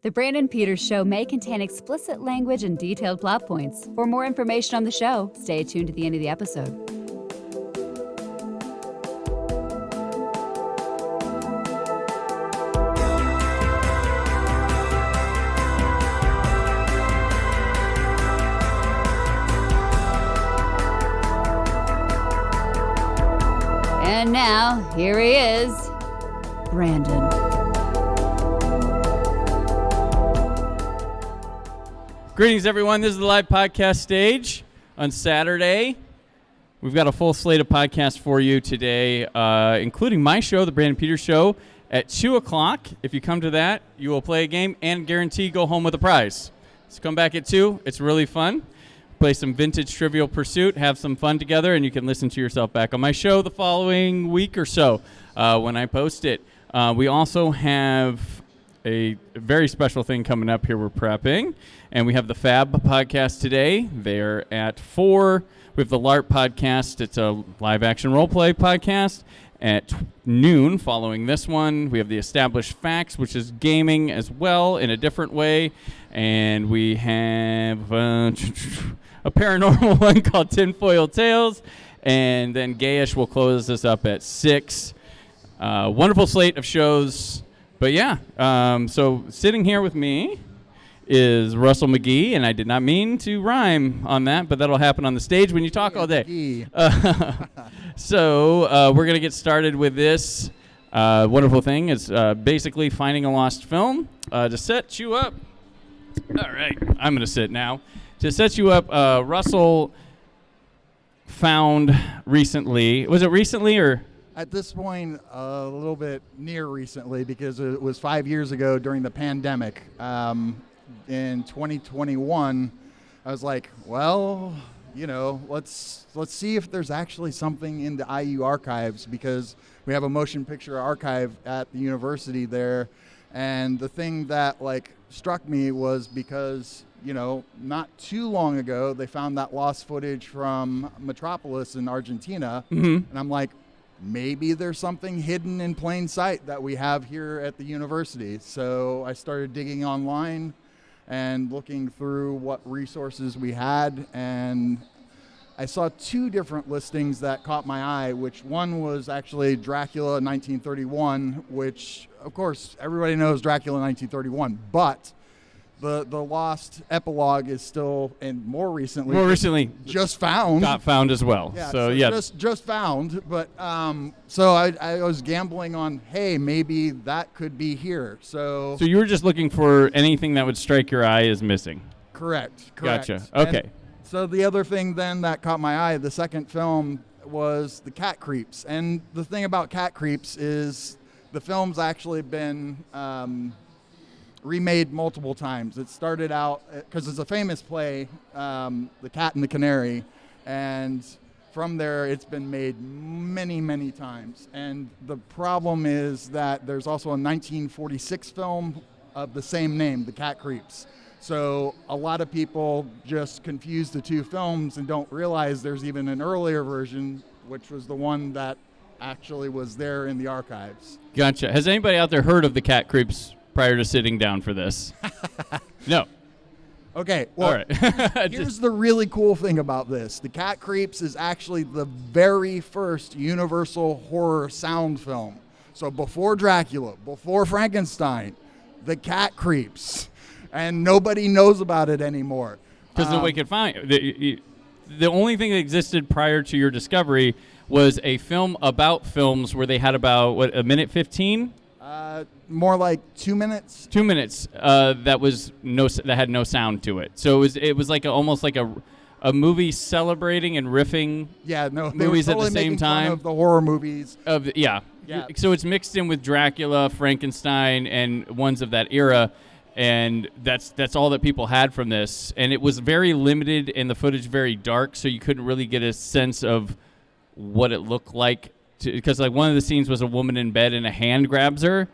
The Brandon Peters Show may contain explicit language and detailed plot points. For more information on the show, stay tuned to the end of the episode. And now, here he is, Brandon. Greetings, everyone. This is the live podcast stage on Saturday. We've got a full slate of podcasts for you today, including my show, The Brandon Peters Show, at 2 o'clock. If you come to that, you will play a game and guarantee go home with a prize. So come back at 2. It's really fun. Play some vintage Trivial Pursuit, have some fun together, and you can listen to yourself back on my show the following week or so when I post it. We also have a very special thing coming up here we're prepping, and we have the Fab podcast today. They're at 4. We have the LARP podcast. It's a live-action role-play podcast at noon following this one. We have the Established Facts, which is gaming as well in a different way, and we have a paranormal one called Tinfoil Tales, and then Gayish will close us up at 6. Wonderful slate of shows. But yeah, so sitting here with me is Russel McGee, and I did not mean to rhyme on that, but that'll happen on the stage when you talk all day. So we're going to get started with this wonderful thing. It's basically finding a lost film. To set you up, all right, I'm going to sit now. To set you up, Russell found recently, was it recently or? At this point, a little bit near recently, because it was 5 years ago during the pandemic. In 2021, I was like, well, you know, let's see if there's actually something in the IU archives, because we have a motion picture archive at the university there. And the thing that struck me was because, you know, not too long ago, they found that lost footage from Metropolis in Argentina. Mm-hmm. And I'm like, maybe there's something hidden in plain sight that we have here at the university. So I started digging online and looking through what resources we had, and I saw 2 different listings that caught my eye, which one was actually Dracula 1931, which of course everybody knows Dracula 1931, but the lost epilogue is still, and more recently just found. Got found as well. Yeah, so yeah. Just found. But so I was gambling on, hey, maybe that could be here. So you were just looking for anything that would strike your eye as missing. Correct. Gotcha. Okay. And so the other thing then that caught my eye, the second film, was the Cat Creeps. And the thing about Cat Creeps is the film's actually been remade multiple times. It started out, because it's a famous play, The Cat and the Canary, and from there it's been made many, many times. And the problem is that there's also a 1946 film of the same name, The Cat Creeps. So a lot of people just confuse the 2 films and don't realize there's even an earlier version, which was the one that actually was there in the archives. Gotcha. Has anybody out there heard of The Cat Creeps prior to sitting down for this? No. Okay, well, all right. Here's the really cool thing about this. The Cat Creeps is actually the very first Universal horror sound film. So before Dracula, before Frankenstein, The Cat Creeps. And nobody knows about it anymore. Because nobody could find it. The only thing that existed prior to your discovery was a film about films where they had about, what, a minute 15? More like 2 minutes. 2 minutes. That had no sound to it. So it was like almost like a movie celebrating and riffing. Yeah, no, movies they were totally at the same time. Fun of the horror movies. Yeah. So it's mixed in with Dracula, Frankenstein, and ones of that era, and that's all that people had from this. And it was very limited, and the footage very dark, so you couldn't really get a sense of what it looked like. Because one of the scenes was a woman in bed and a hand grabs her.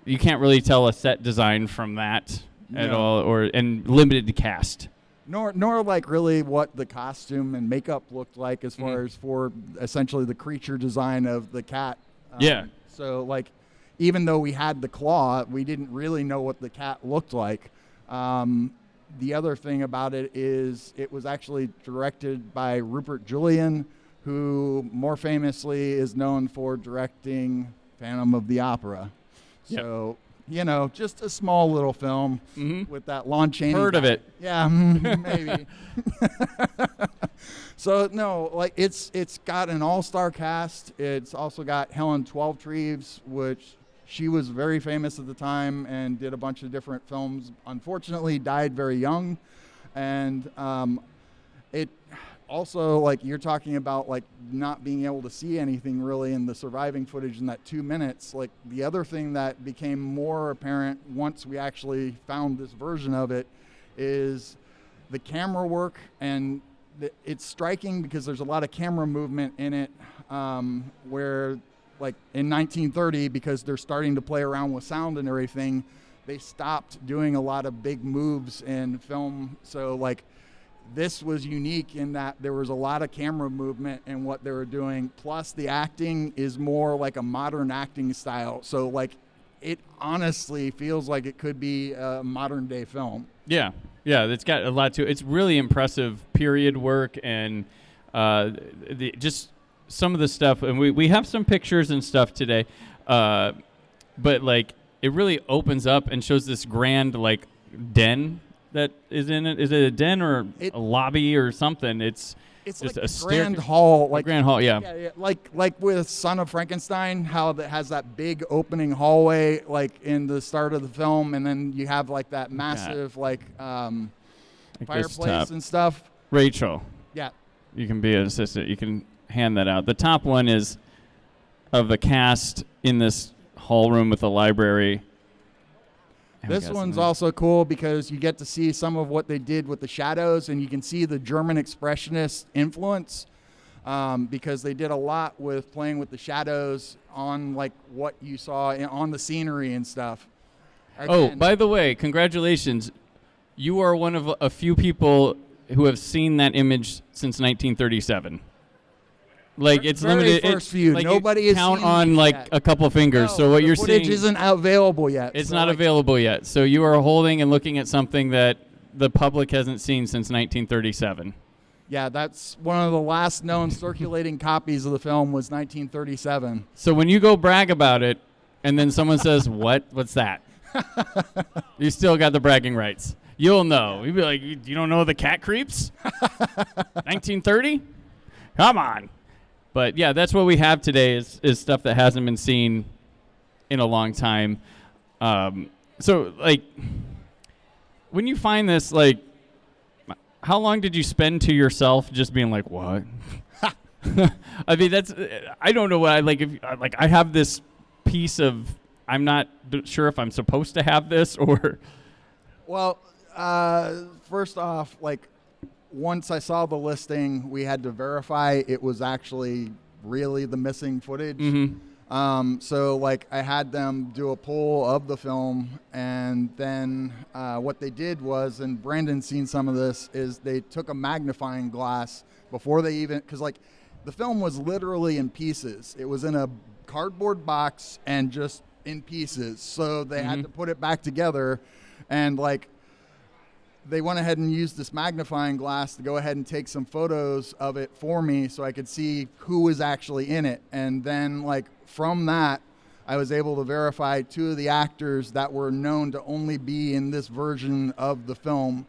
You can't really tell a set design from that at all, and limited to cast. Nor really what the costume and makeup looked like as far as for essentially the creature design of the cat. Yeah. So even though we had the claw, we didn't really know what the cat looked like. The other thing about it is it was actually directed by Rupert Julian, who more famously is known for directing Phantom of the Opera. Yep. So, just a small little film with that Lon Chaney. Heard of it. Yeah, maybe. So, no, like it's got an all-star cast. It's also got Helen Twelvetrees, which she was very famous at the time and did a bunch of different films. Unfortunately, died very young. And it also, like, you're talking about, like, not being able to see anything really in the surviving footage in that 2 minutes. Like, the other thing that became more apparent once we actually found this version of it is the camera work. And it's striking because there's a lot of camera movement in it where, like in 1930, because they're starting to play around with sound and everything, they stopped doing a lot of big moves in film. So like this was unique in that there was a lot of camera movement in what they were doing. Plus the acting is more like a modern acting style. So like it honestly feels like it could be a modern day film. Yeah, it's got a lot to it. It's really impressive period work and just some of the stuff, and we have some pictures and stuff today, but like it really opens up and shows this grand like den that is in it. Is it a den or a lobby or something? It's just like a grand hall, like grand hall, yeah. Yeah, like with Son of Frankenstein, how that has that big opening hallway, like in the start of the film, and then you have like that massive like fireplace and stuff. Rachel, yeah, you can be an assistant. You can hand that out. The top one is of a cast in this hall room with a library. This one's also cool because you get to see some of what they did with the shadows, and you can see the German expressionist influence because they did a lot with playing with the shadows on like what you saw on the scenery and stuff. Again, by the way, congratulations. You are one of a few people who have seen that image since 1937. Like it's very limited. First view. Like Nobody has count seen on these like yet. a couple fingers. No, so what the you're footage seeing isn't available yet. It's so not available yet. So you are holding and looking at something that the public hasn't seen since 1937. Yeah, that's one of the last known circulating copies of the film was 1937. So when you go brag about it, and then someone says, "What's that?" You still got the bragging rights. You'll know. You'd be like, "You don't know the cat creeps? 1930? Come on." But yeah, that's what we have today is stuff that hasn't been seen in a long time. So like, when you find this, like, how long did you spend to yourself just being like, what? I mean, I don't know what I like. I have this piece of, I'm not sure if I'm supposed to have this or. Well, first off, like, once I saw the listing, we had to verify it was actually really the missing footage. Mm-hmm. So, like, I had them do a pull of the film, and then what they did was, and Brandon's seen some of this, is they took a magnifying glass before they even, because, like, the film was literally in pieces. It was in a cardboard box and just in pieces. So they had to put it back together, and, like, they went ahead and used this magnifying glass to go ahead and take some photos of it for me so I could see who was actually in it. And then, like, from that, I was able to verify two of the actors that were known to only be in this version of the film,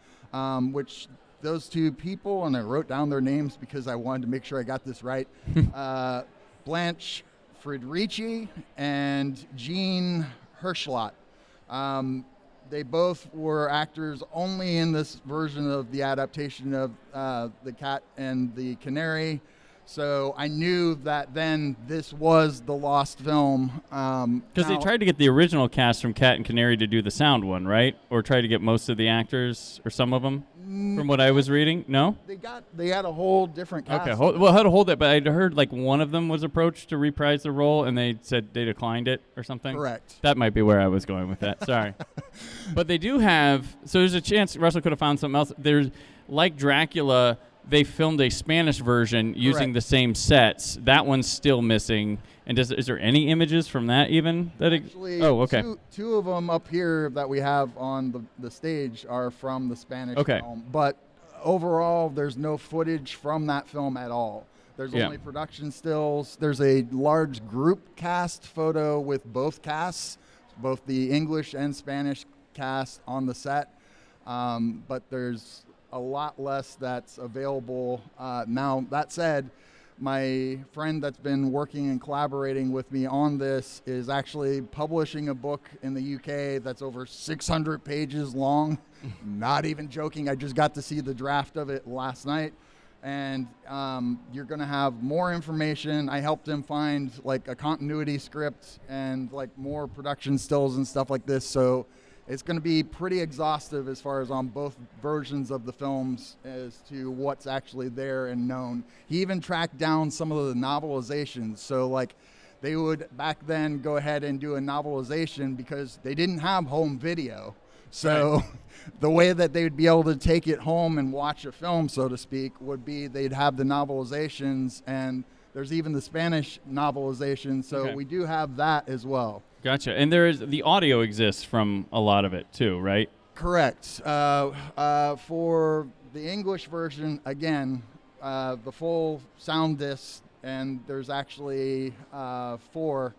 which those two people, and I wrote down their names because I wanted to make sure I got this right, Blanche Friedrichi and Jean Hirschlot. They both were actors only in this version of the adaptation of The Cat and the Canary. So I knew that then this was the lost film. Because they tried to get the original cast from Cat and Canary to do the sound one, right? Or try to get most of the actors or some of them, from what I was reading. No? They had a whole different cast. Okay, well, how to hold it, but I'd heard like one of them was approached to reprise the role, and they said they declined it or something. Correct. That might be where I was going with that. Sorry. But they do have, so there's a chance Russell could have found something else. There's, like Dracula, they filmed a Spanish version using Correct. the same sets. That one's still missing. And is there any images from that even? Actually, oh, okay. Two of them up here that we have on the stage are from the Spanish film. But overall, there's no footage from that film at all. There's only production stills. There's a large group cast photo with both casts, both the English and Spanish cast on the set. But there's a lot less that's available now. That said, my friend that's been working and collaborating with me on this is actually publishing a book in the UK that's over 600 pages long. Not even joking. I just got to see the draft of it last night. And you're going to have more information. I helped him find like a continuity script and like more production stills and stuff like this. So it's going to be pretty exhaustive as far as on both versions of the films as to what's actually there and known. He even tracked down some of the novelizations. So like they would back then go ahead and do a novelization because they didn't have home video. So the way that they would be able to take it home and watch a film, so to speak, would be they'd have the novelizations, and there's even the Spanish novelization. So we do have that as well. Gotcha. And the audio exists from a lot of it too, right? Correct. For the English version, again, the full sound disc, and there's actually 4.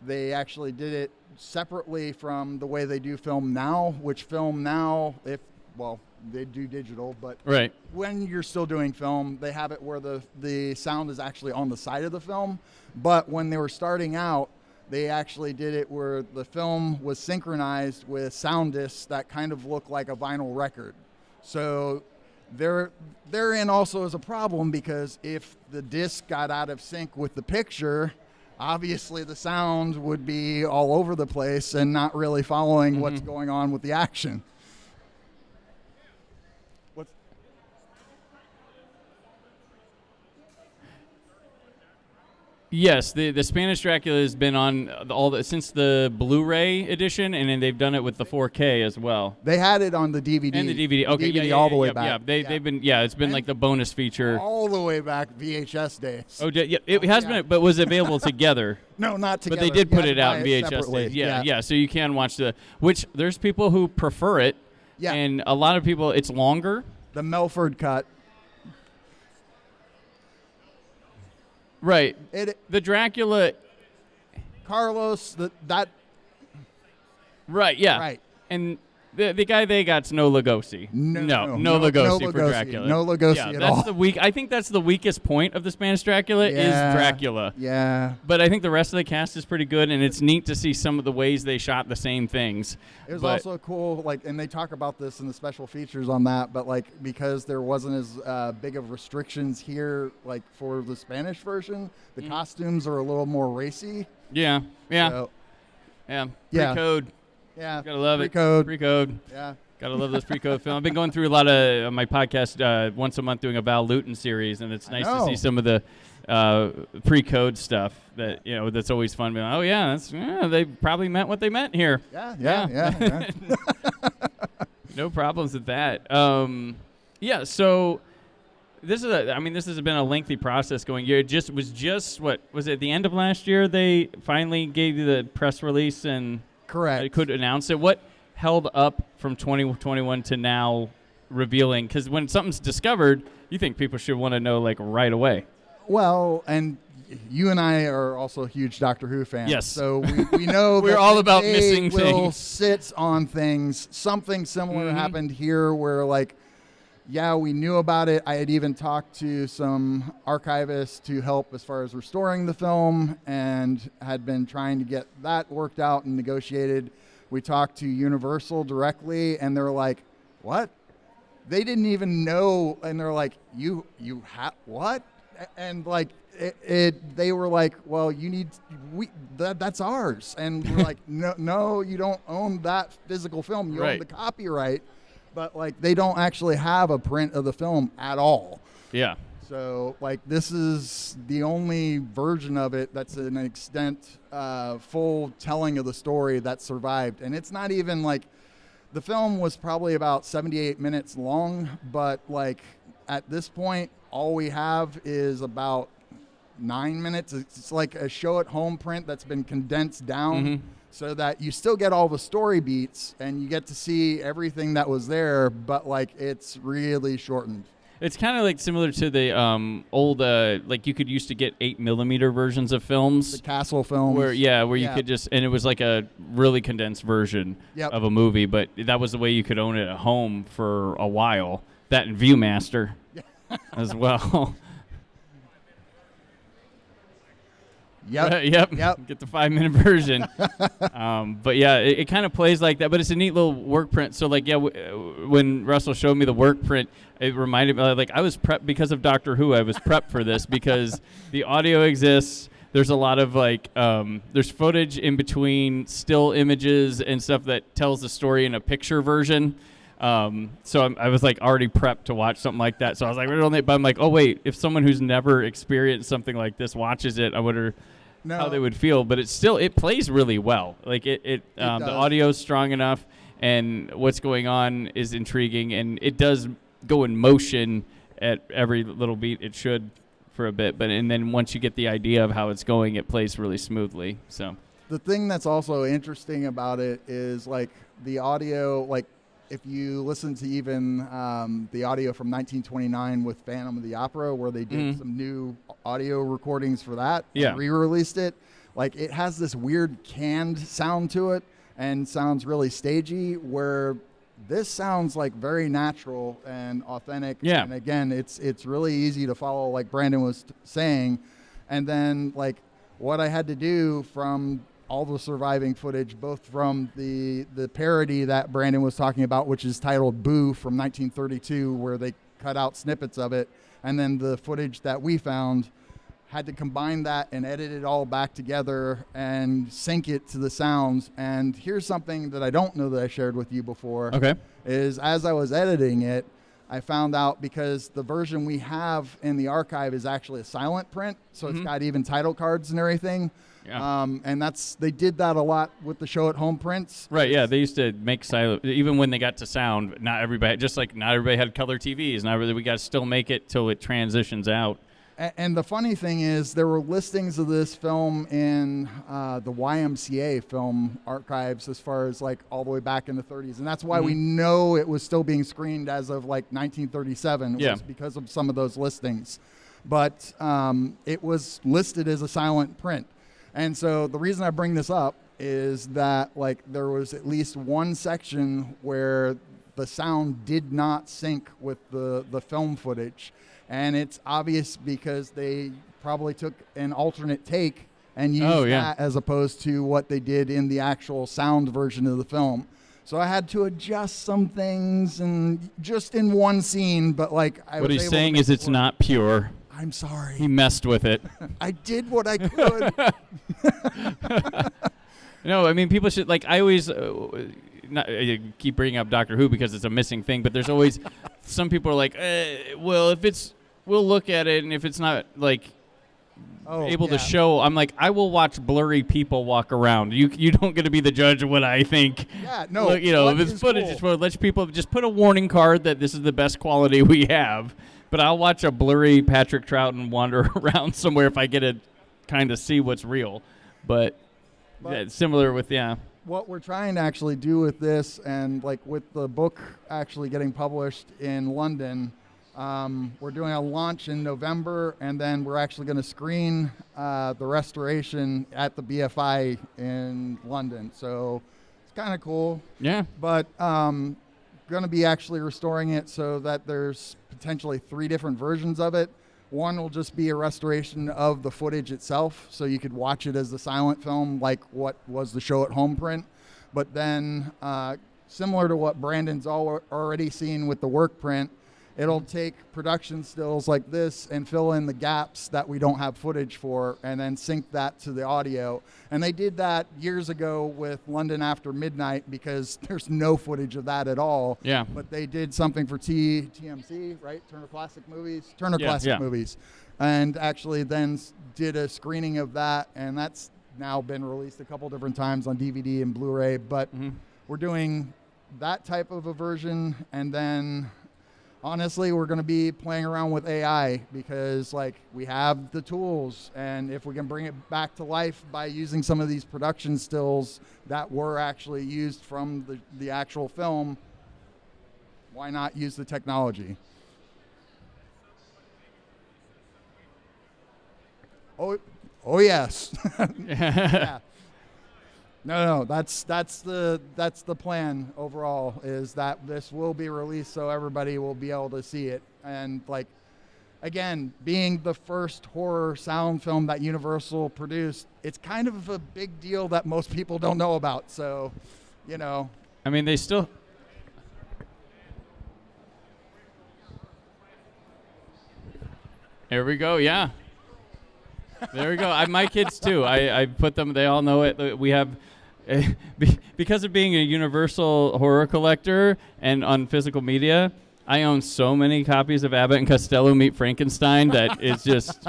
They actually did it separately from the way they do film now, which film now, they do digital, but when you're still doing film, they have it where the sound is actually on the side of the film. But when they were starting out, they actually did it where the film was synchronized with sound discs that kind of look like a vinyl record. So therein also is a problem, because if the disc got out of sync with the picture, obviously the sound would be all over the place and not really following what's going on with the action. Yes, the Spanish Dracula has been on since the Blu-ray edition, and then they've done it with the 4K as well. They had it on the DVD. And the DVD. Okay, DVD yeah, all the way yeah, back. They've been it's been like the bonus feature all the way back VHS days. Oh, yeah, it has been, but was it available together? No, not together. But they did put it out in VHS separately. days. Yeah. So you can watch which there's people who prefer it. Yeah. And a lot of people, it's longer. The Melford cut. Right. The Dracula. Carlos, that. Right, yeah. Right. And the guy they got's no Lugosi. No Lugosi for Dracula. No Lugosi at all. I think that's the weakest point of the Spanish Dracula is Dracula. Yeah. But I think the rest of the cast is pretty good, and it's neat to see some of the ways they shot the same things. It was also cool, and they talk about this in the special features on that, but because there wasn't as big of restrictions here, for the Spanish version, the costumes are a little more racy. Yeah. So, Pre-code. Yeah. Gotta love Pre-code. it. Pre-code. Yeah. Gotta love this pre-code film. I've been going through a lot of my podcast once a month doing a Val Lewton series, and it's nice to see some of the pre-code stuff that's always fun. Being like, they probably meant what they meant here. Yeah. No problems with that. So this has been a lengthy process going. It was at the end of last year they finally gave you the press release and correct could announce it. What held up from 2021 to now revealing? Because when something's discovered, you think people should want to know right away. Well, and you and I are also huge Doctor Who fans. Yes. So we know we're that all about missing will things. Sit on things. Something similar happened here where we knew about it. I had even talked to some archivists to help as far as restoring the film and had been trying to get that worked out and negotiated. We talked to Universal directly, and they're like, what? They didn't even know, and they're like, you have what? And they were like, well, that's ours. And we're like, no, you don't own that physical film. You own the copyright. But they don't actually have a print of the film at all. Yeah. So this is the only version of it that's an extent full telling of the story that survived. And it's not even The film was probably about 78 minutes long, but like at this point, all we have is about 9 minutes. It's like a show-at-home print that's been condensed down so that you still get all the story beats and you get to see everything that was there, but like it's really shortened. It's kind of like similar to the old, like you could used to get 8mm versions of films. The Castle films. Where you could just, and it was like a really condensed version of a movie, but that was the way you could own it at home for a while. That and Viewmaster as well. Yep. Get the 5-minute version. But yeah, it kind of plays like that. But it's a neat little work print. So like, when Russell showed me the work print, it reminded me like I was prepped because of Doctor Who. I was prepped for this because the audio exists. There's a lot of like, there's footage in between still images and stuff that tells the story in a picture version. So I was like already prepped to watch something like that. So I was like, but I'm like, oh wait, if someone who's never experienced something like this watches it, I wonder how they would feel. But it plays really well. Like the audio is strong enough, and what's going on is intriguing, and it does go in motion at every little beat. It should for a bit, and then once you get the idea of how it's going, it plays really smoothly. So the thing that's also interesting about it is like the audio, like if you listen to even the audio from 1929 with Phantom of the Opera, where they did some new audio recordings for that and re-released it, like it has this weird canned sound to it and sounds really stagey, where this sounds like very natural and authentic. Yeah. And again, it's really easy to follow, like Brandon was saying. And then like what I had to do from all the surviving footage, both from the parody that Brandon was talking about, which is titled Boo from 1932, where they cut out snippets of it, and then the footage that we found, had to combine that and edit it all back together and sync it to the sounds. And here's something that I don't know that I shared with you before. Okay. Is as I was editing it, I found out, because the version we have in the archive is actually a silent print, so it's got even title cards and everything. Yeah. And they did that a lot with the show-at-home prints. Right, yeah, they used to make silent, even when they got to sound, not everybody had color TVs, we got to still make it till it transitions out. And the funny thing is, there were listings of this film in the YMCA film archives as far as like all the way back in the 30s. And that's why we know it was still being screened as of like 1937, was because of some of those listings. But it was listed as a silent print. And so the reason I bring this up is that like there was at least one section where the sound did not sync with the film footage. And it's obvious because they probably took an alternate take and used that as opposed to what they did in the actual sound version of the film. So I had to adjust some things, and just in one scene, but like what he's saying is it's not pure. I'm sorry. He messed with it. I did what I could. No, I mean, people should, like, I always I keep bringing up Doctor Who because it's a missing thing, but there's always some people are like, well, we'll look at it, and if it's not, like, able to show, I'm like, I will watch blurry people walk around. You don't get to be the judge of what I think. Yeah, no. Look, if it's footage, it's for, let people just put a warning card that this is the best quality we have. But I'll watch a blurry Patrick Troughton wander around somewhere if I get to kind of see what's real. But similar with, What we're trying to actually do with this, and like with the book actually getting published in London, we're doing a launch in November, and then we're actually going to screen the restoration at the BFI in London. So it's kind of cool. Yeah. But going to be actually restoring it so that there's potentially 3 different versions of it. One will just be a restoration of the footage itself, so you could watch it as the silent film, like what was the show-at-home print. But then, similar to what Brandon's already seen with the work print, it'll take production stills like this and fill in the gaps that we don't have footage for, and then sync that to the audio. And they did that years ago with London After Midnight, because there's no footage of that at all. Yeah. But they did something for TMC, right? Turner Classic Movies. And actually then did a screening of that, and that's now been released a couple different times on DVD and Blu-ray. But we're doing that type of a version, and then honestly, we're going to be playing around with AI because like we have the tools, and if we can bring it back to life by using some of these production stills that were actually used from the actual film, why not use the technology? Oh yes. Yeah. No, that's the plan overall, is that this will be released so everybody will be able to see it. And like, again, being the first horror sound film that Universal produced, it's kind of a big deal that most people don't know about. So, you know. I mean, they still. There we go. Yeah. There we go. My kids too. I put them. They all know it. We have. Because of being a Universal horror collector and on physical media, I own so many copies of Abbott and Costello Meet Frankenstein that it's just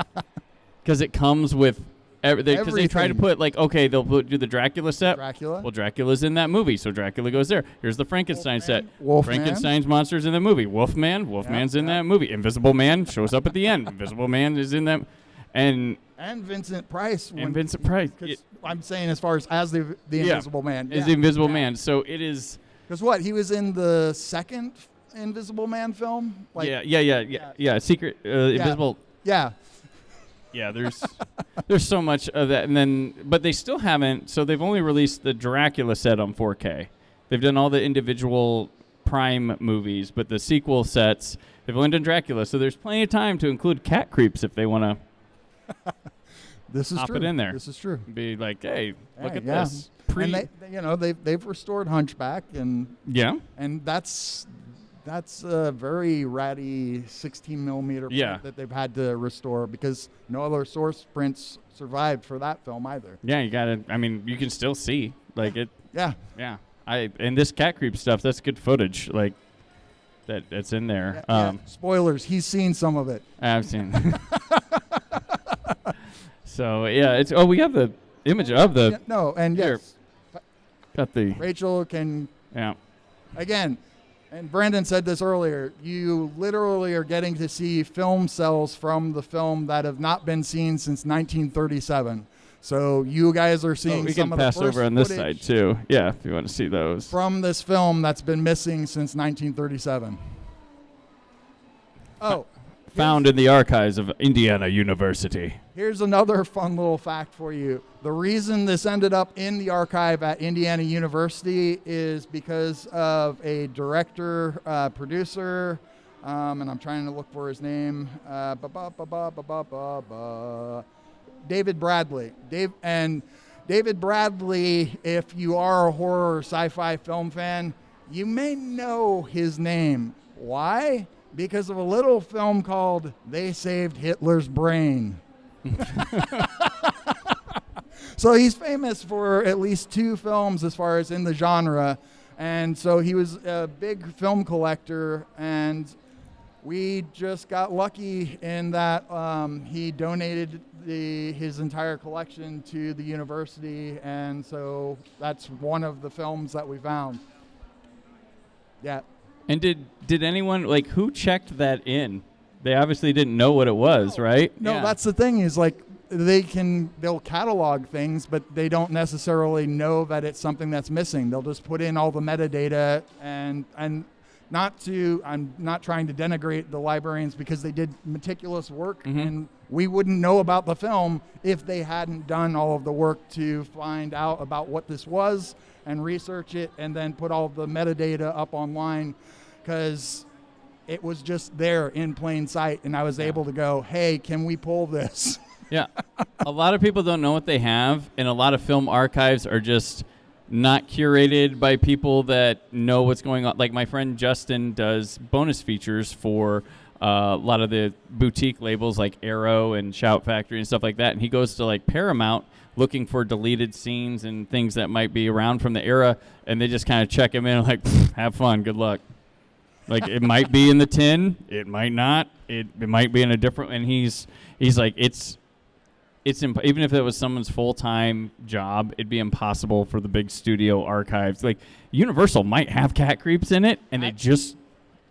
because it comes with because they try to put like, okay, they'll do the Dracula set. Dracula. Well, Dracula's in that movie, so Dracula goes there. Here's the Frankenstein set. Wolfman. Frankenstein's monsters in the movie. Wolfman's in that movie. Invisible Man shows up at the end. Invisible Man is in that, and Vincent Price. Vincent Price. I'm saying as far as the Invisible Man. Is the Invisible Man. So it is. Because what? He was in the second Invisible Man film? Like, yeah. Secret Invisible. Yeah. Yeah, there's so much of that, and then but they still haven't. So they've only released the Dracula set on 4K. They've done all the individual Prime movies, but the sequel sets they've only done Dracula. So there's plenty of time to include cat creeps if they want to. This is Hop true. it in there. This is true. Be like, hey, look at yeah. this. And they've restored Hunchback, and that's a very ratty 16 millimeter print that they've had to restore because no other source prints survived for that film either. Yeah, you gotta. I mean, you can still see like it. Yeah. Yeah. And this cat creep stuff, that's good footage. Like that's in there. Spoilers. He's seen some of it. I've seen. So it's we have the image of the yes, got the Rachel can again, and Brandon said this earlier, you literally are getting to see film cells from the film that have not been seen since 1937. So you guys are seeing some of the first footage. We can pass over on this side too. Yeah, if you want to see those from this film that's been missing since 1937. Found in the archives of Indiana University. Here's another fun little fact for you. The reason this ended up in the archive at Indiana University is because of a director, producer, and I'm trying to look for his name, David Bradley. David Bradley, if you are a horror or sci-fi film fan, you may know his name. Why? Because of a little film called They Saved Hitler's Brain. So he's famous for at least 2 films as far as in the genre. And so he was a big film collector, and we just got lucky in that he donated his entire collection to the university, and so that's one of the films that we found. Yeah. And did anyone, like, who checked that in? They obviously didn't know what it was, right? No, that's the thing is, like, they'll catalog things, but they don't necessarily know that it's something that's missing. They'll just put in all the metadata, and I'm not trying to denigrate the librarians because they did meticulous work, and we wouldn't know about the film if they hadn't done all of the work to find out about what this was and research it and then put all the metadata up online, because it was just there in plain sight, and I was able to go, hey, can we pull this? Yeah. A lot of people don't know what they have, and a lot of film archives are just not curated by people that know what's going on. Like my friend Justin does bonus features for a lot of the boutique labels like Arrow and Shout Factory and stuff like that, and he goes to like Paramount looking for deleted scenes and things that might be around from the era, and they just kind of check him in like, have fun, good luck. Like, it might be in the tin, it might not, it might be in a different, and he's like, it's even if it was someone's full-time job, it'd be impossible for the big studio archives. Like Universal might have cat creeps in it, and they just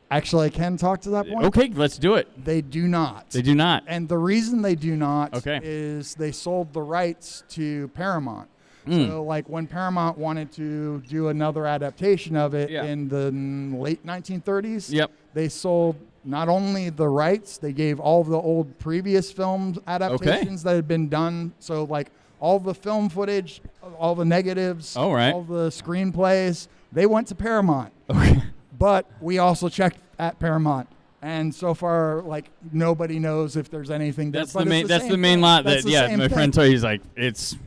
Actually, I can talk to that point. okay. Let's do it. They do not. They do not. And the reason they do not Okay. is they sold the rights to Paramount. So, like, when Paramount wanted to do another adaptation of it in the late 1930s, they sold not only the rights, they gave all the old previous film adaptations that had been done. So, like, all the film footage, all the negatives, all the screenplays, they went to Paramount. Okay. But we also checked at Paramount. And so far, like, nobody knows if there's anything there. That's the main lot that, my friend told you, he's like, it's...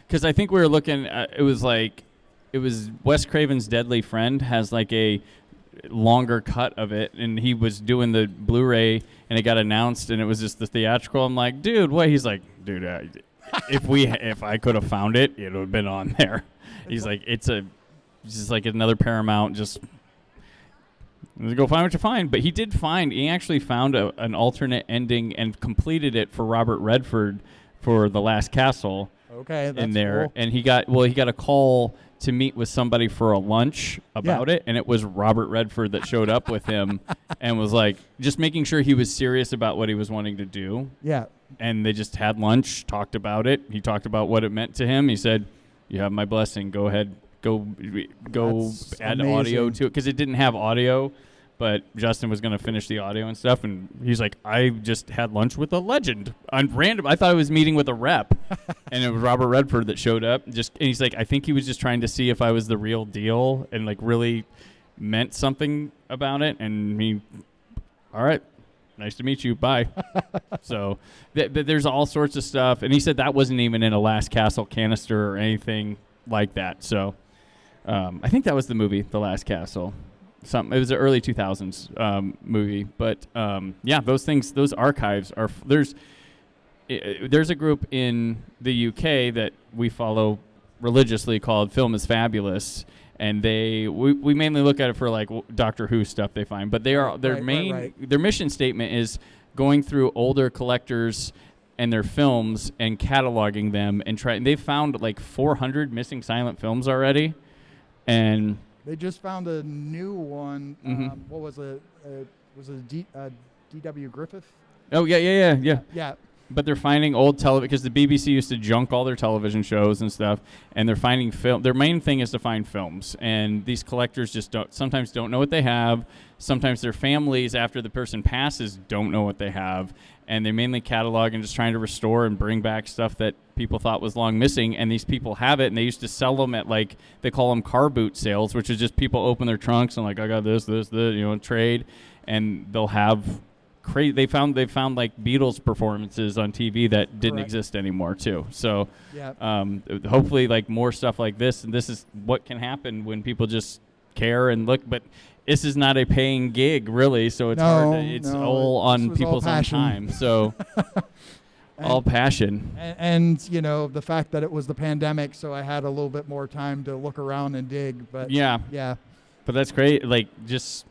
Because I think we were looking, it was Wes Craven's Deadly Friend has like a longer cut of it, and he was doing the Blu-ray, and it got announced, and it was just the theatrical. I'm like, dude, what? He's like, dude, if I could have found it, it would have been on there. He's like, it's just like another Paramount, just go find what you find. But he actually found an alternate ending and completed it for Robert Redford for The Last Castle. Okay, that's in there, cool. and he got a call to meet with somebody for a lunch about it, and it was Robert Redford that showed up with him and was like just making sure he was serious about what he was wanting to do. Yeah. And they just had lunch, talked about it. He talked about what it meant to him. He said, "You have my blessing. Go ahead, go That's add amazing. audio to it," because it didn't have audio. But Justin was going to finish the audio and stuff, and he's like, I just had lunch with a legend. On random, I thought I was meeting with a rep, and it was Robert Redford that showed up. And he's like, I think he was just trying to see if I was the real deal and like really meant something about it. And he, all right, nice to meet you, bye. So there's all sorts of stuff. And he said that wasn't even in a Last Castle canister or anything like that. So I think that was the movie, The Last Castle. It was an early 2000s movie, but those archives are there's a group in the UK that we follow religiously called Film is Fabulous, and we mainly look at it for like Doctor Who stuff they find, but their mission statement is going through older collectors and their films and cataloging them and they've found like 400 missing silent films already, and they just found a new one. What was it? Was it D.W. Griffith? Oh, yeah. Yeah. But they're finding old television, because the BBC used to junk all their television shows and stuff, and they're finding film. Their main thing is to find films, and these collectors just sometimes don't know what they have. Sometimes their families, after the person passes, don't know what they have, and they mainly catalog and just trying to restore and bring back stuff that people thought was long missing, and these people have it, and they used to sell them at, like, they call them car boot sales, which is just people open their trunks and like, I got this, trade, and they'll have they found like Beatles performances on TV that didn't exist anymore too. So hopefully like more stuff like this, and this is what can happen when people just care and look. But this is not a paying gig really, so it's hard. It's all on people's own time. So all passion. And the fact that it was the pandemic, so I had a little bit more time to look around and dig. But yeah. But that's great. Like just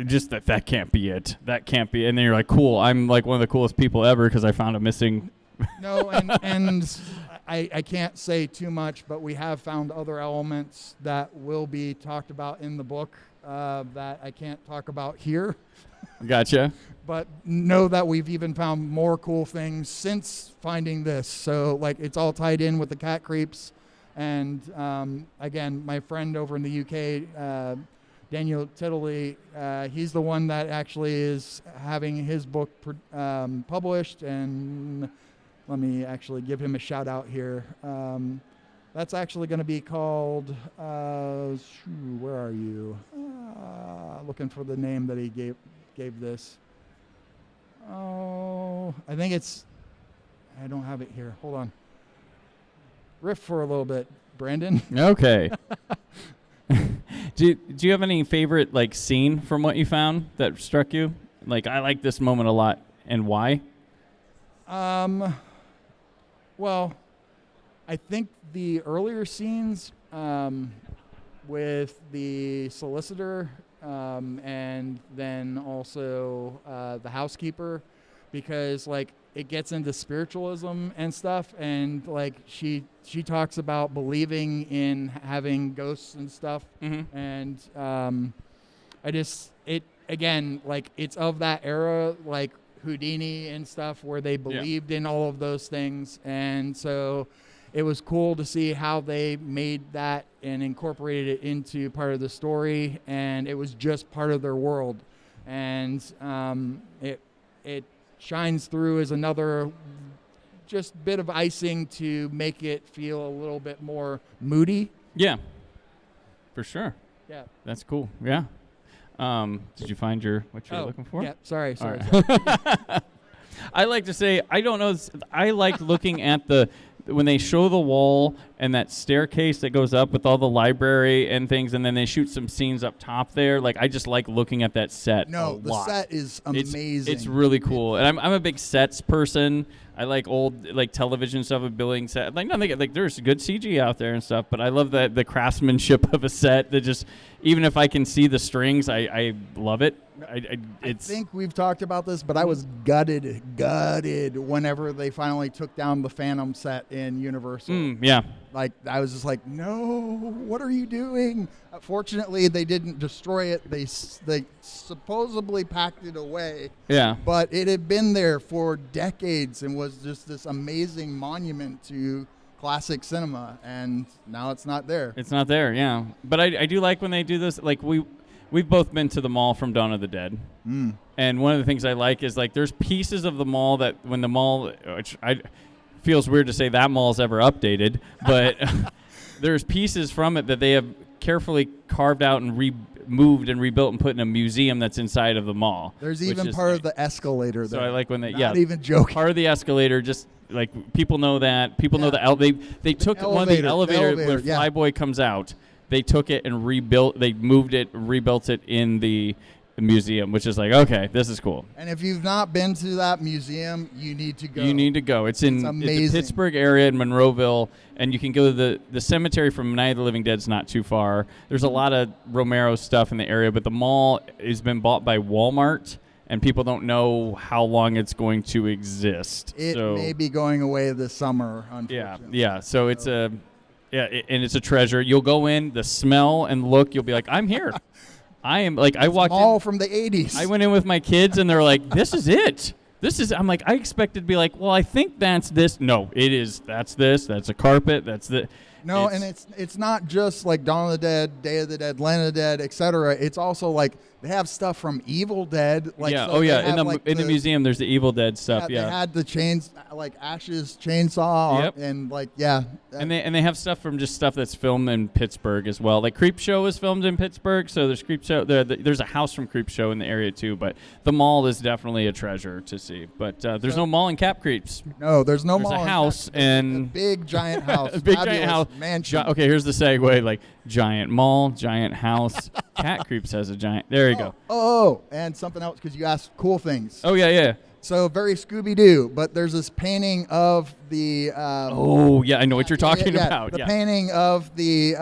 just that can't be it. That can't be. And then you're like, cool, I'm like one of the coolest people ever because I found a missing. No, and I can't say too much, but we have found other elements that will be talked about in the book that I can't talk about here. Gotcha. But know that we've even found more cool things since finding this. So like it's all tied in with the cat creeps. And again, my friend over in the UK, Daniel Tiddley, he's the one that actually is having his book published, and let me actually give him a shout out here. That's actually going to be called, where are you? Looking for the name that he gave this. Oh, I think I don't have it here. Hold on. Riff for a little bit, Brandon. Okay. Do you have any favorite like scene from what you found that struck you? Like, I like this moment a lot, and why? Well, I think the earlier scenes with the solicitor and then also the housekeeper, because like it gets into spiritualism and stuff, and like she talks about believing in having ghosts and stuff, and again, like it's of that era, like Houdini and stuff, where they believed in all of those things, and so it was cool to see how they made that and incorporated it into part of the story, and it was just part of their world, and it shines through as another just bit of icing to make it feel a little bit more moody. Yeah, for sure. Yeah, that's cool. Yeah. Did you find what you're looking for? Yeah, sorry. Right. I like to say, I don't know, I like looking at when they show the wall and that staircase that goes up with all the library and things, and then they shoot some scenes up top there. Like, I just like looking at that set. No, the set is amazing. It's really cool, and I'm a big sets person. I like old television stuff with building set. There's good CG out there and stuff, but I love the craftsmanship of a set. That just, even if I can see the strings, I love it. I think we've talked about this, but I was gutted whenever they finally took down the Phantom set in Universal. Yeah. Like, I was just like, no, what are you doing? Fortunately, they didn't destroy it. They supposedly packed it away. Yeah. But it had been there for decades and was just this amazing monument to classic cinema, and now it's not there. It's not there, yeah. But I do like when they do this. Like, we've both been to the mall from Dawn of the Dead. And one of the things I like is, like, there's pieces of the mall that when the mall, which feels weird to say that mall's ever updated, but there's pieces from it that they have carefully carved out and removed and rebuilt and put in a museum that's inside of the mall. There's even part of the escalator there. So I like when they, Not even joking. Part of the escalator, just like people know that. People know they took one of the elevator where Flyboy comes out. They took it and rebuilt. They moved it, rebuilt it in the museum, which is like, okay, this is cool. And if you've not been to that museum, you need to go. You need to go. It's in the Pittsburgh area in Monroeville, and you can go to the cemetery from Night of the Living Dead's not too far. There's a lot of Romero stuff in the area, but the mall has been bought by Walmart, and people don't know how long it's going to exist. It may be going away this summer, unfortunately. Yeah. So it's and it's a treasure. You'll go in, the smell and look, you'll be like, I'm here. I am, like, I walked all in from the 80s. I went in with my kids, and they're like, this is it. I'm like, I expected to be like, well, I think that's this. No, it is. That's this. That's a carpet. That's the. No, and it's not just like Dawn of the Dead, Day of the Dead, Land of the Dead, etc. It's also like they have stuff from Evil Dead. Like, yeah. So in the museum, there's the Evil Dead stuff. Yeah. They had the Ash's chainsaw. Yep. And And they have stuff from just stuff that's filmed in Pittsburgh as well. Like Creep Show was filmed in Pittsburgh, so there's Creep Show. There's a house from Creep Show in the area too. But the mall is definitely a treasure to see. But there's no mall in Cap Creeps. No, there's no mall. There's a house and a big giant house. A big giant house. Mansion. Okay, here's the segue. Like, giant mall, giant house. Cat Creeps has a giant. There you go. Oh, and something else, because you asked cool things. Oh, yeah. So very Scooby-Doo, but there's this painting of the... I know what you're talking about. The painting of the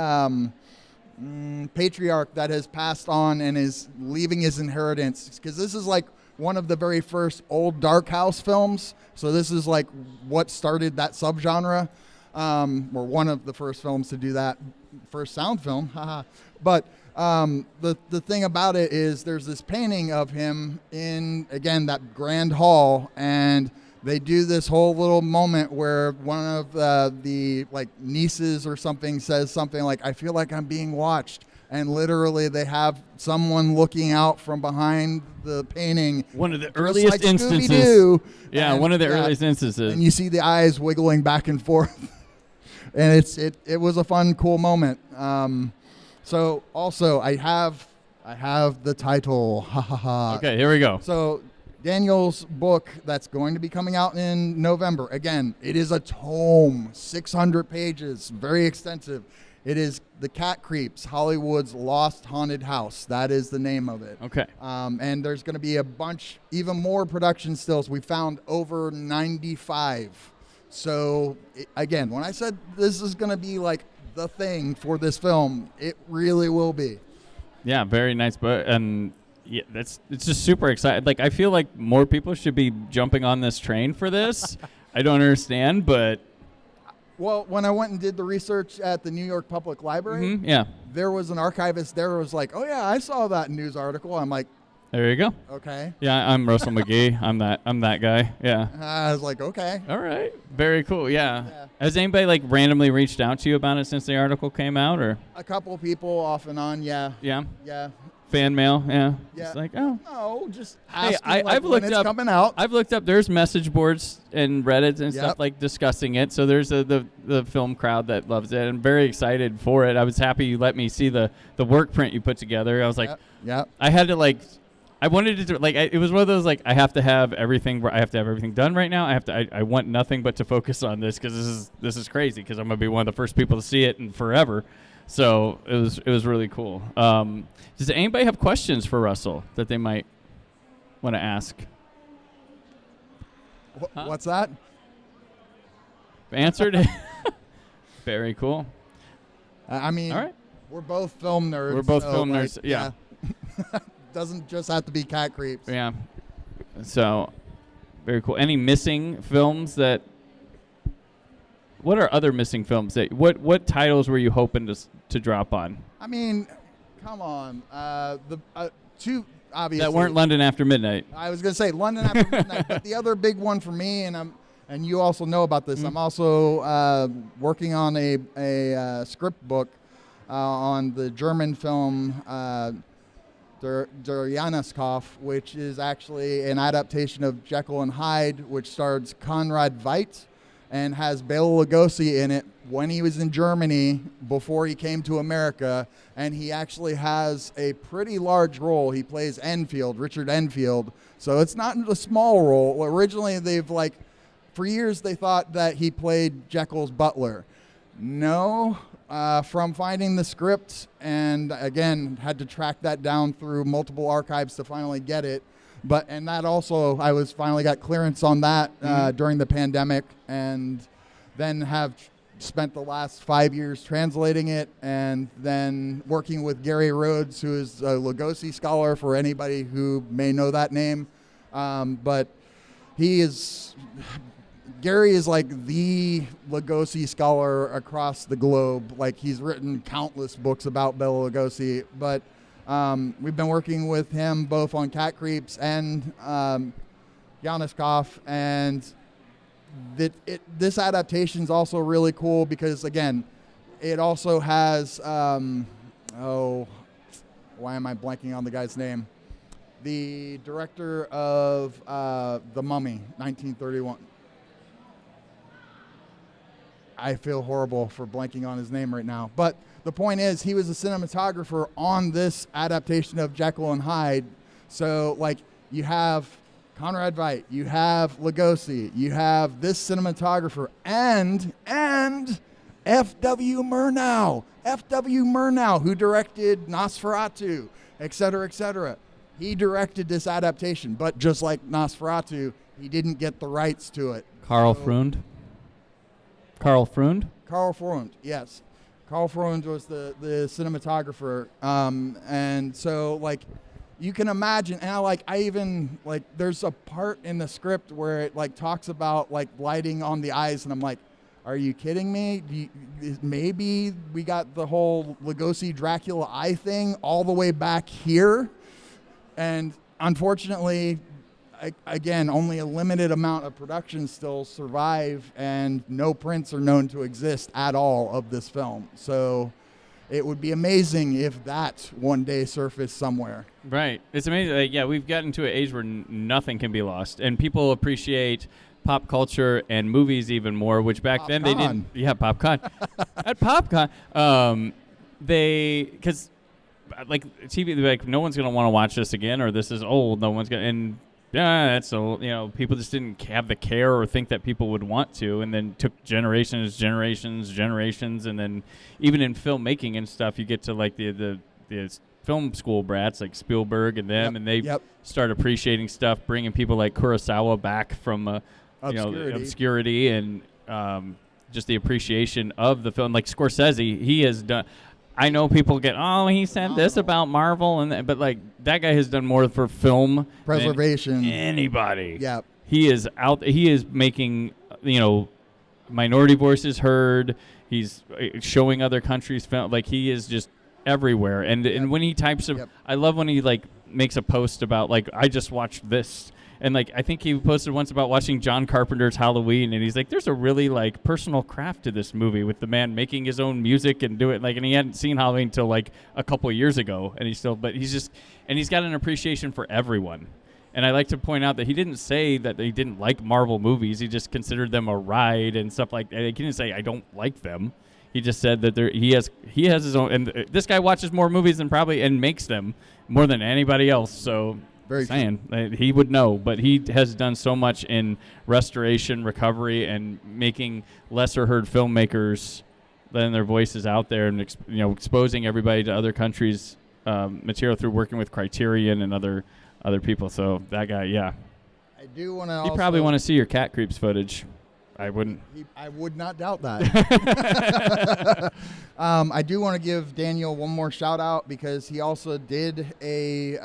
patriarch that has passed on and is leaving his inheritance, because this is like one of the very first old Dark House films. So this is like what started that subgenre, or one of the first films to do that, first sound film. But the thing about it is there's this painting of him in, again, that grand hall, and they do this whole little moment where one of the like nieces or something says something like, I feel like I'm being watched. And literally they have someone looking out from behind the painting. One of the earliest instances. Scooby-Doo. Yeah, one of the earliest instances. And you see the eyes wiggling back and forth. And it was a fun, cool moment. So also I have the title. Okay, here we go. So Daniel's book that's going to be coming out in November. Again, it is a tome, 600 pages, very extensive. It is The Cat Creeps, Hollywood's Lost Haunted House. That is the name of it. Okay. And there's going to be a bunch, even more production stills. We found over 95. So, again, when I said this is going to be like the thing for this film, it really will be. Yeah, very nice. But yeah, it's just super exciting. Like, I feel like more people should be jumping on this train for this. I don't understand, but Well, when I went and did the research at the New York Public Library, yeah, there was an archivist there who was like, "Oh yeah, I saw that news article." I'm like, there you go. "Okay." Yeah, I'm Russel McGee. I'm that guy. Yeah. I was like, "Okay." All right. Very cool. Yeah. Yeah. Has anybody like randomly reached out to you about it since the article came out, or? A couple people off and on, yeah. Yeah. Yeah. Fan mail. Yeah. Yeah. It's like, oh. No, just Hey, asking I've when looked it's up. coming out. I've looked up. There's message boards and Reddit and stuff Yep. like discussing it. So there's the film crowd that loves it. I'm very excited for it. I was happy you let me see the work print you put together. I was like, Yep. I had to like, I wanted to do like it was one of those like I have to have everything. I have to have everything done right now. I want nothing but to focus on this because this is crazy because I'm gonna be one of the first people to see it in forever. So it was really cool. Does anybody have questions for Russell that they might want to ask? Huh? What's that? Answered. Very cool. I mean, All right. we're both film nerds. We're both so, film like, nerds. Yeah. Doesn't just have to be cat creeps. Yeah. So very cool. Any missing films that? What are other missing films that? What titles were you hoping to drop on? I mean, come on. The two obviously That weren't London After Midnight. I was gonna say London After Midnight, but the other big one for me, and you also know about this. Mhm. I'm also working on a script book on the German film Der Jahreskopf, which is actually an adaptation of Jekyll and Hyde, which stars Conrad Veidt and has Bela Lugosi in it when he was in Germany before he came to America, and he actually has a pretty large role. He plays Enfield, Richard Enfield, so it's not a small role. Originally, for years they thought that he played Jekyll's butler. No, from finding the script, and again, had to track that down through multiple archives to finally get it. And that also, I finally got clearance on that during the pandemic, and then have spent the last 5 years translating it, and then working with Gary Rhodes, who is a Lugosi scholar for anybody who may know that name. But Gary is like the Lugosi scholar across the globe. Like, he's written countless books about Bela Lugosi, but we've been working with him both on Cat Creeps and Jahreskopf, and this adaptation is also really cool because, again, it also has why am I blanking on the guy's name? The director of The Mummy, 1931. I feel horrible for blanking on his name right now. But the point is, he was a cinematographer on this adaptation of Jekyll and Hyde. So, like, you have Conrad Veidt, you have Lugosi, you have this cinematographer, and F.W. Murnau, who directed Nosferatu, et cetera, et cetera. He directed this adaptation, but just like Nosferatu, he didn't get the rights to it. Carl Freund, yes. Carl Freund was the cinematographer. And so, like, you can imagine, and there's a part in the script where it, like, talks about, like, lighting on the eyes, and I'm like, are you kidding me? Maybe we got the whole Lugosi Dracula eye thing all the way back here? And unfortunately, again, only a limited amount of productions still survive, and no prints are known to exist at all of this film. So it would be amazing if that one day surfaced somewhere. Right. It's amazing. Like, yeah, we've gotten to an age where nothing can be lost, and people appreciate pop culture and movies even more, which back then they didn't. Yeah, PopCon. At PopCon, because like TV, like, no one's gonna want to watch this again, or this is old. No one's gonna, and yeah, that's old. You know, people just didn't have the care or think that people would want to, and then took generations, and then even in filmmaking and stuff, you get to like the film school brats like Spielberg and them, and they start appreciating stuff, bringing people like Kurosawa back from obscurity, and just the appreciation of the film. Like Scorsese, he has done. I know people get, he said this about Marvel, but like that guy has done more for film Preservation. than anybody. Yeah. He is out. He is making, minority voices heard. He's showing other countries film. Like, he is just everywhere. And when he types I love when he like makes a post about like, I just watched this. And like, I think he posted once about watching John Carpenter's Halloween, and he's like, there's a really like personal craft to this movie with the man making his own music and do it like, and he hadn't seen Halloween until like a couple of years ago, and he's got an appreciation for everyone. And I like to point out that he didn't say that he didn't like Marvel movies. He just considered them a ride and stuff like that. He didn't say I don't like them. He just said that he has his own, and this guy watches more movies than probably and makes them more than anybody else. So. Very saying he would know, but he has done so much in restoration, recovery, and making lesser heard filmmakers letting their voices out there, and exposing everybody to other countries' material through working with Criterion and other people. So that guy, yeah. I do want to. You probably want to see your cat creeps footage. I wouldn't. I would not doubt that. I do want to give Daniel one more shout out because he also did a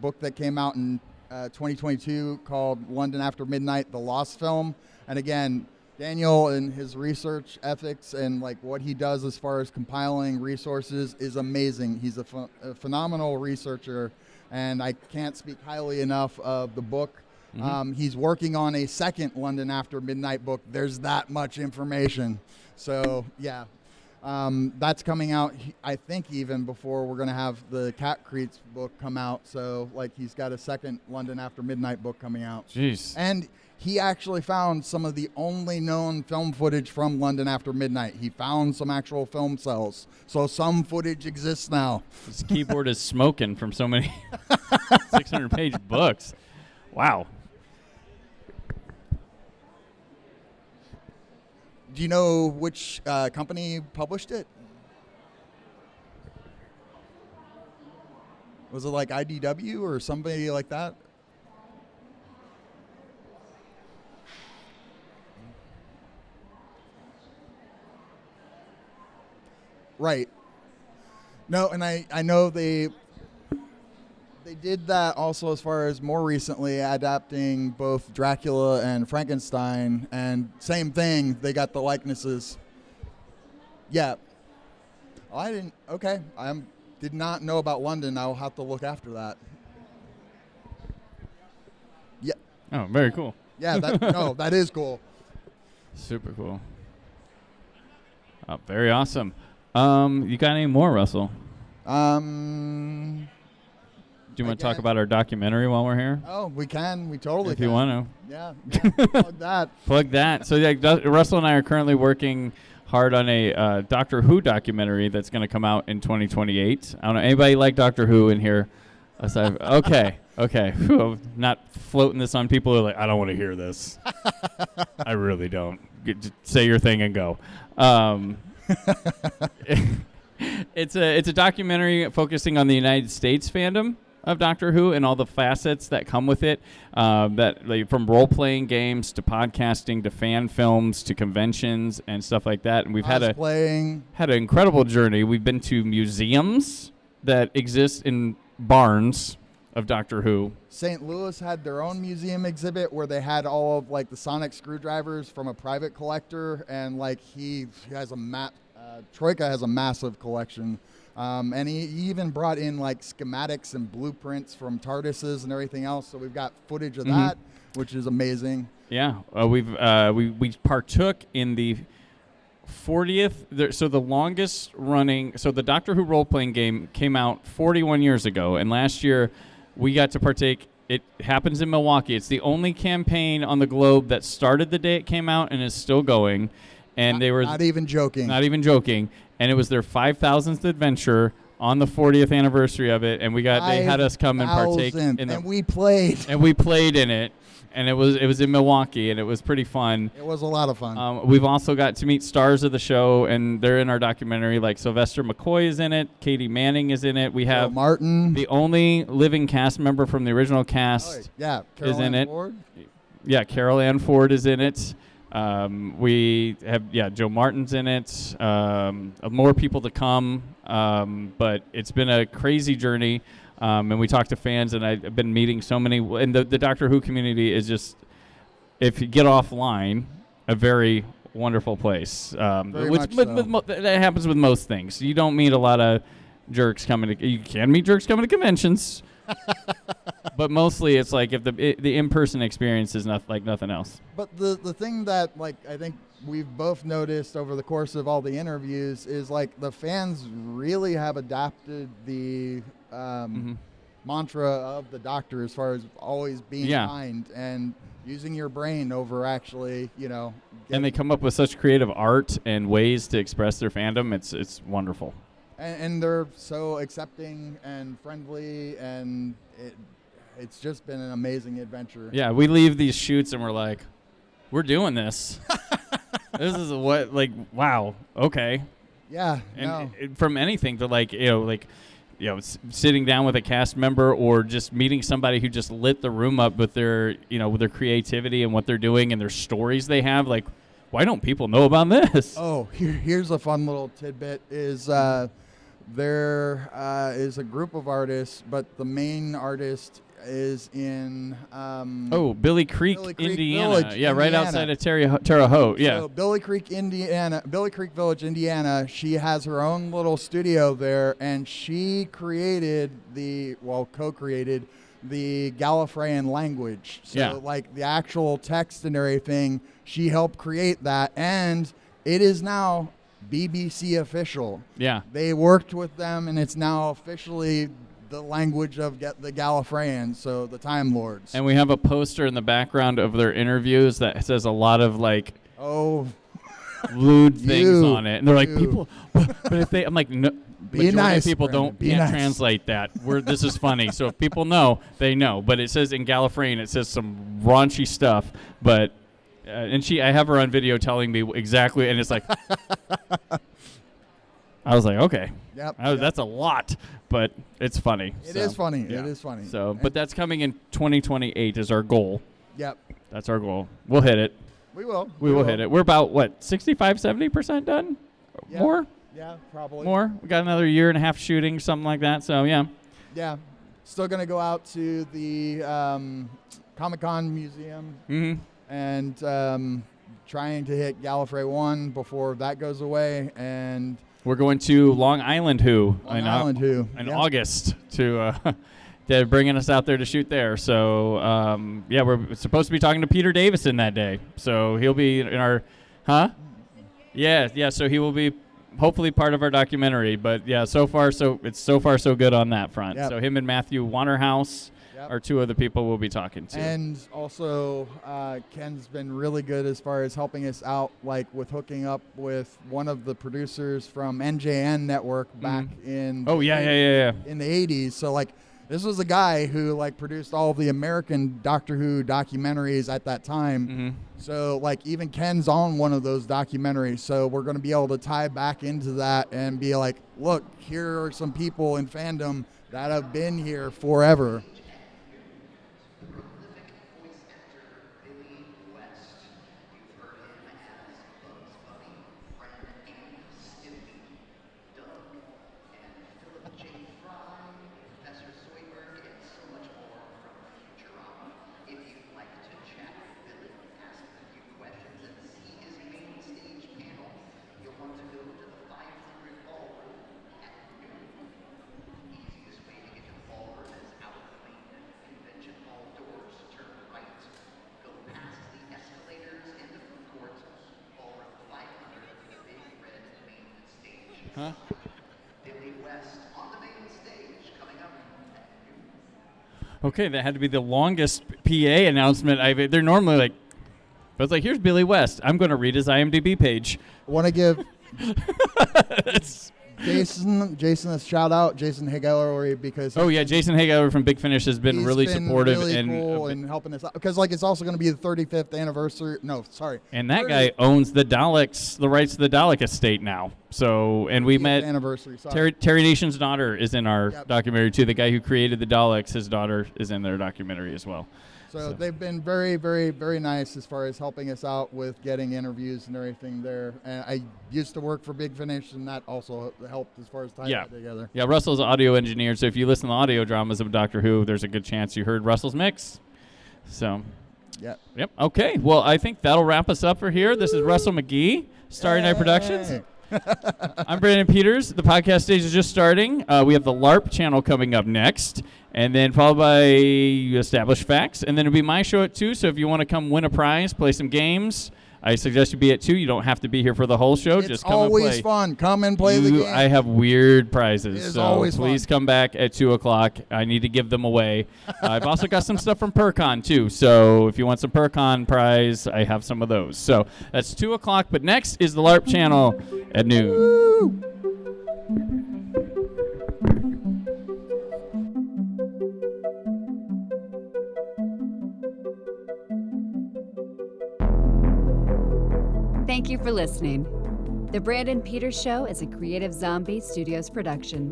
book that came out in 2022 called London After Midnight, The Lost Film. And again, Daniel and his research ethics and like what he does as far as compiling resources is amazing. He's a phenomenal researcher, and I can't speak highly enough of the book. Mm-hmm. He's working on a second London After Midnight book. There's that much information. So, yeah, that's coming out, I think, even before we're going to have the Cat Creeps book come out. So, like, he's got a second London After Midnight book coming out. Jeez. And he actually found some of the only known film footage from London After Midnight. He found some actual film cells. So some footage exists now. His keyboard is smoking from so many 600-page books. Wow. Do you know which company published it? Was it like IDW or somebody like that? Right. No, and I know they did that also as far as more recently adapting both Dracula and Frankenstein, and same thing, they got the likenesses. Yeah. Oh, I didn't, okay. Did not know about London. I'll have to look after that. Yeah. Oh, very cool. Yeah, that is cool. Super cool. Oh, very awesome. You got any more, Russell? Do you want to talk about our documentary while we're here? Oh, we can. We totally if can. You want to. Yeah. Plug that. Plug that. So Russell and I are currently working hard on a Doctor Who documentary that's going to come out in 2028. I don't know. Anybody like Doctor Who in here? Okay. Whew, not floating this on people who are like, I don't want to hear this. I really don't. Just say your thing and go. It's a documentary focusing on the United States fandom of Doctor Who and all the facets that come with it, from role-playing games to podcasting to fan films to conventions and stuff like that. And we've had an incredible journey. We've been to museums that exist in barns of Doctor Who. St. Louis had their own museum exhibit where they had all of like the sonic screwdrivers from a private collector, and like he has Troika has a massive collection. And he even brought in like schematics and blueprints from TARDISes and everything else. So we've got footage of that, which is amazing. Yeah, we partook in the 40th. So the longest running. So the Doctor Who role-playing game came out 41 years ago, and last year we got to partake. It happens in Milwaukee. It's the only campaign on the globe that started the day it came out and is still going. And they were not even joking. And it was their 5,000th adventure on the 40th anniversary of it, and they had us come and partake in it. And we played. And we played in it, and it was in Milwaukee, and it was pretty fun. It was a lot of fun. We've also got to meet stars of the show, and they're in our documentary. Like Sylvester McCoy is in it, Katie Manning is in it. We have Martin, the only living cast member from the original cast, is in it. Ford? Yeah, Carol Ann Ford is in it. We have Joe Martin's in it. More people to come, but it's been a crazy journey. And we talk to fans, and I've been meeting so many. And the Doctor Who community is just, if you get offline, a very wonderful place. Very much so. That happens with most things. You don't meet a lot of jerks coming to. You can meet jerks coming to conventions, but mostly it's like if the in-person experience is like nothing else. But the thing that like I think we've both noticed over the course of all the interviews is like the fans really have adapted the mantra of the Doctor as far as always being kind and using your brain over actually, and they come up with such creative art and ways to express their fandom. It's wonderful. And they're so accepting and friendly, and it's just been an amazing adventure. Yeah, we leave these shoots and we're like, we're doing this. This is wow, okay. Yeah, and from anything to sitting down with a cast member or just meeting somebody who just lit the room up with their creativity and what they're doing and their stories they have. Like, why don't people know about this? Oh, here's a fun little tidbit is there is a group of artists, but the main artist is in Billy Creek, Indiana. Village, yeah, Indiana. Right outside of Terre Haute. Yeah. So Billy Creek Village, Indiana. She has her own little studio there, and she co-created the Gallifreyan language. So like the actual text and everything, she helped create that, and it is now BBC official. Yeah. They worked with them, and it's now officially the language of the Gallifreyans, so the Time Lords. And we have a poster in the background of their interviews that says a lot of lewd things on it, and they're like, people. But if I'm like, no, be nice. People Brandon, can't nice. translate that. This is funny. So if people know, they know. But it says in Gallifreyan, it says some raunchy stuff. But and I have her on video telling me exactly, and it's like. I was like, okay, that's a lot, but it's funny. It is funny. Yeah. It is funny. So, but that's coming in 2028 is our goal. Yep. That's our goal. We'll hit it. We will. We will hit it. We're about, 65-70% done? Yeah. More? Yeah, probably. More? We got another year and a half shooting, something like that, so yeah. Yeah. Still going to go out to the Comic-Con Museum and trying to hit Gallifrey 1 before that goes away, and we're going to Long Island in August to they're bringing us out there to shoot there. So we're supposed to be talking to Peter Davison that day. So he'll be in our, Yeah. So he will be hopefully part of our documentary. But yeah, so far so good on that front. Yep. So him and Matthew Waterhouse are two of the people we'll be talking to. And also, Ken's been really good as far as helping us out, like with hooking up with one of the producers from NJN Network back in in the 80s. So like, this was a guy who like produced all of the American Doctor Who documentaries at that time. So like even Ken's on one of those documentaries. So we're going to be able to tie back into that and be like, look, here are some people in fandom that have been here forever. Okay, that had to be the longest PA announcement they're normally like, but it's like, here's Billy West. I'm going to read his IMDb page. I want to give Jason a shout out, Jason Hagel, because Jason Hagel from Big Finish has been really supportive really and cool and helping us out, because like it's also going to be the 35th anniversary. No, sorry. And that guy owns the rights to the Dalek estate now. So, and we met anniversary. Sorry. Terry Nation's daughter is in our documentary too. The guy who created the Daleks, his daughter is in their documentary as well. So they've been very, very, very nice as far as helping us out with getting interviews and everything there. And I used to work for Big Finish, and that also helped as far as tying that together. Yeah, Russell's an audio engineer, so if you listen to audio dramas of Doctor Who, there's a good chance you heard Russell's mix. So, yep. Okay, well, I think that'll wrap us up for here. This is Russell McGee, Starrynight Productions. I'm Brandon Peters. The podcast stage is just starting. We have the LARP channel coming up next, and then followed by Established Facts, and then it'll be my show at 2, so if you want to come win a prize, play some games, I suggest you be at 2. You don't have to be here for the whole show. It's just come and play. always fun. Come and play the game. I have weird prizes, It's so always please fun. come back at 2 o'clock. I need to give them away. I've also got some stuff from PopCon, too, so if you want some PopCon prize, I have some of those. So that's 2 o'clock, but next is the LARP channel at noon. Woo! Thank you for listening. The Brandon Peters Show is a Creative Zombie Studios production.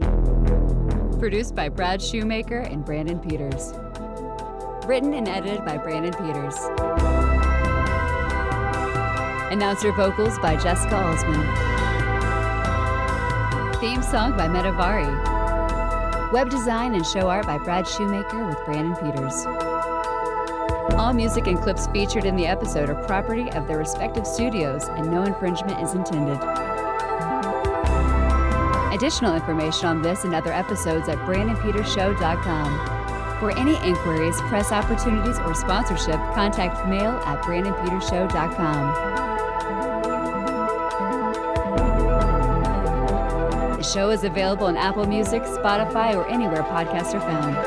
Produced by Brad Shoemaker and Brandon Peters. Written and edited by Brandon Peters. Announcer vocals by Jessica Alsman. Theme song by Metavari. Web design and show art by Brad Shoemaker with Brandon Peters. All music and clips featured in the episode are property of their respective studios, and no infringement is intended. Additional information on this and other episodes at BrandonPetersShow.com. For any inquiries, press opportunities, or sponsorship, contact mail at BrandonPetersShow.com. The show is available on Apple Music, Spotify, or anywhere podcasts are found.